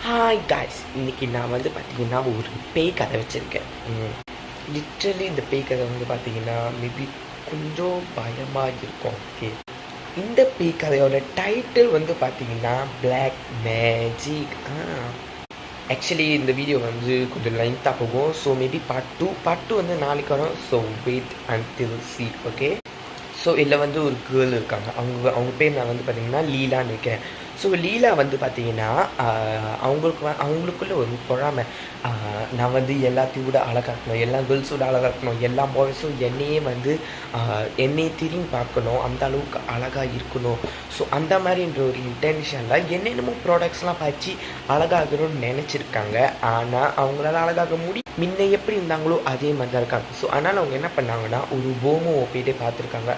Hi guys, இன்னைக்கு நான் வந்து பார்த்தீங்கன்னா ஒரு பேய் கதை வச்சுருக்கேன். லிட்ரலி இந்த பேய் கதை வந்து பார்த்தீங்கன்னா மேபி கொஞ்சம் பயமாக இருக்கும். ஓகே, இந்த பேய் கதையோட டைட்டில் வந்து பார்த்தீங்கன்னா பிளாக் மேஜிக். ஆக்சுவலி இந்த வீடியோ வந்து கொஞ்சம் லென்த்தாக போகும். ஸோ மேபி பார்ட் டூ வந்து நாளைக்கு வரும். So wait until C. Okay, so இதில் வந்து ஒரு கேர்ள் இருக்காங்க. அவங்க பேர் நான் வந்து பார்த்தீங்கன்னா லீலான்னு வைக்கிறேன். ஸோ லீலா வந்து பார்த்தீங்கன்னா அவங்களுக்குள்ள ஒரு பொறாமை. நான் வந்து எல்லாத்தையும் விட அழகாக்கணும், எல்லா கேர்ள்ஸோட அழகாக்கணும், எல்லா பாய்ஸும் என்னையே வந்து என்னையை திரும்பி பார்க்கணும், அந்த அளவுக்கு அழகாக இருக்கணும். ஸோ அந்த மாதிரின்ற ஒரு இன்டென்ஷனில் என்னென்னமோ ப்ராடக்ட்ஸ்லாம் பார்த்து அழகாகணும்னு நினச்சிருக்காங்க. ஆனால் அவங்களால அழகாக முன்ன எப்படி இருந்தாங்களோ அதே மாதிரி தான் இருக்காங்க. ஸோ அதனால் அவங்க என்ன பண்ணாங்கன்னா ஒரு போமோவை போயிட்டே பார்த்துருக்காங்க.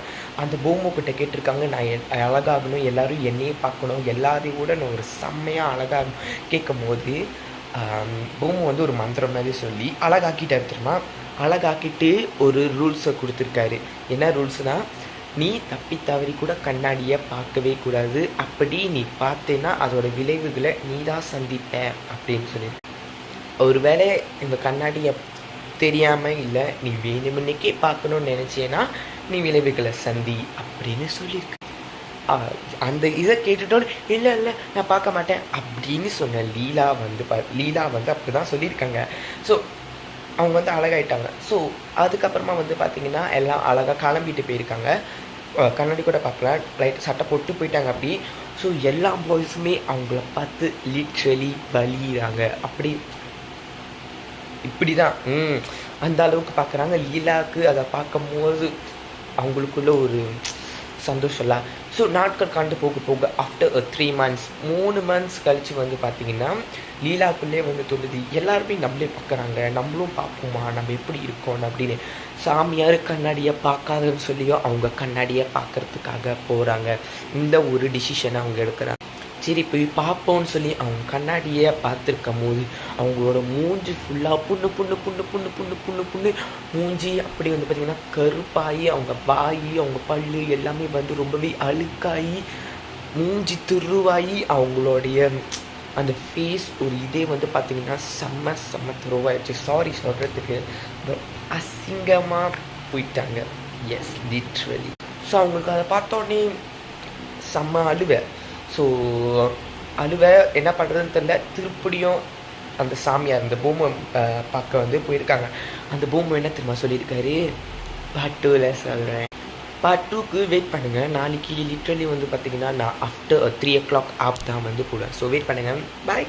அந்த போமோ கிட்ட கேட்டிருக்காங்க, நான் அழகாகணும், எல்லோரும் என்னையே பார்க்கணும், எல்லாரையும் கூட நான் ஒரு செம்மையாக அழகாக கேட்கும் போது போமோ வந்து ஒரு மந்திரம் மாதிரி சொல்லி அழகாக்கிட்டார். தெரியுமா, அழகாக்கிட்டு ஒரு ரூல்ஸை கொடுத்துருக்காரு. என்ன ரூல்ஸ்னால், நீ தப்பி தவறி கூட கண்ணாடியை பார்க்கவே கூடாது. அப்படி நீ பார்த்தேன்னா அதோட விளைவுகளை நீ தான் சந்திப்ப அப்படின்னு சொல்லி. ஒரு வேளை இந்த கண்ணாடியை தெரியாமல் இல்லை நீ வேணுமுன்னைக்கே பார்க்கணுன்னு நினச்சேன்னா நீ விளைவுகளை சந்தி அப்படின்னு சொல்லியிருக்கு. அந்த இதை கேட்டுட்டோன்னு இல்லை நான் பார்க்க மாட்டேன் அப்படின்னு சொன்ன லீலா வந்து அப்படி தான் சொல்லியிருக்காங்க. ஸோ அவங்க வந்து அழகாயிட்டாங்க. ஸோ அதுக்கப்புறமா வந்து பார்த்திங்கன்னா எல்லாம் அழகாக கிளம்பிட்டு போயிருக்காங்க. கண்ணாடி கூட பார்க்கலாம், லைட் சட்டை போட்டு போயிட்டாங்க அப்படி. ஸோ எல்லா பாய்ஸுமே அவங்கள பார்த்து லிட்ரலி வலிகிறாங்க. அப்படி இப்படி தான் அந்த அளவுக்கு பார்க்குறாங்க. லீலாவுக்கு அதை பார்க்கும்போது அவங்களுக்குள்ள ஒரு சந்தோஷம்ல. ஸோ நாட்கள் காண்டு போக ஆஃப்டர் 3 months 3 months கழித்து வந்து பார்த்திங்கன்னா லீலாக்குள்ளே வந்து தோணுது, எல்லாருமே நம்மளே பார்க்குறாங்க, நம்மளும் பார்ப்போமா, நம்ம எப்படி இருக்கோம் அப்படின்னு. சாமியார் கண்ணாடியை பார்க்காதுன்னு சொல்லியோ அவங்க கண்ணாடியை பார்க்குறதுக்காக போகிறாங்க. இந்த ஒரு டிசிஷனை அவங்க எடுக்கிறாங்க. சரி போய் பார்ப்போன்னு சொல்லி அவங்க கண்ணாடியை பார்த்துருக்கும் போது அவங்களோட மூஞ்சி ஃபுல்லாக புண்ணு மூஞ்சி அப்படி வந்து பார்த்திங்கன்னா கருப்பாகி, அவங்க வாய் அவங்க பல்லு எல்லாமே வந்து ரொம்பவே அழுக்காகி, மூஞ்சி துருவாகி, அவங்களுடைய அந்த ஃபேஸ் ஒரு இதே வந்து பார்த்திங்கன்னா செம்ம துருவாயிடுச்சு. சாரி சொல்கிறதுக்கு அசிங்கமாக போயிட்டாங்க. S, literally. ஸோ அவங்களுக்கு அதை பார்த்தோன்னே செம்ம அழுவை. ஸோ அழுவை என்ன பண்ணுறதுன்னு தெரியல. திருப்படியும் அந்த சாமியார் அந்த பூமை பார்க்க வந்து போயிருக்காங்க. அந்த பூமை என்ன தெரியுமா சொல்லியிருக்காரு, பார்ட் 2ல் சொல்கிறேன். பார்ட் 2க்கு வெயிட் பண்ணுங்கள். நாளைக்கு லிட்ரலி வந்து பார்த்திங்கன்னா நான் ஆஃப்டர் 3 o'clock ஆப் தான் வந்து கூட. ஸோ வெயிட் பண்ணுங்கள். பாய்.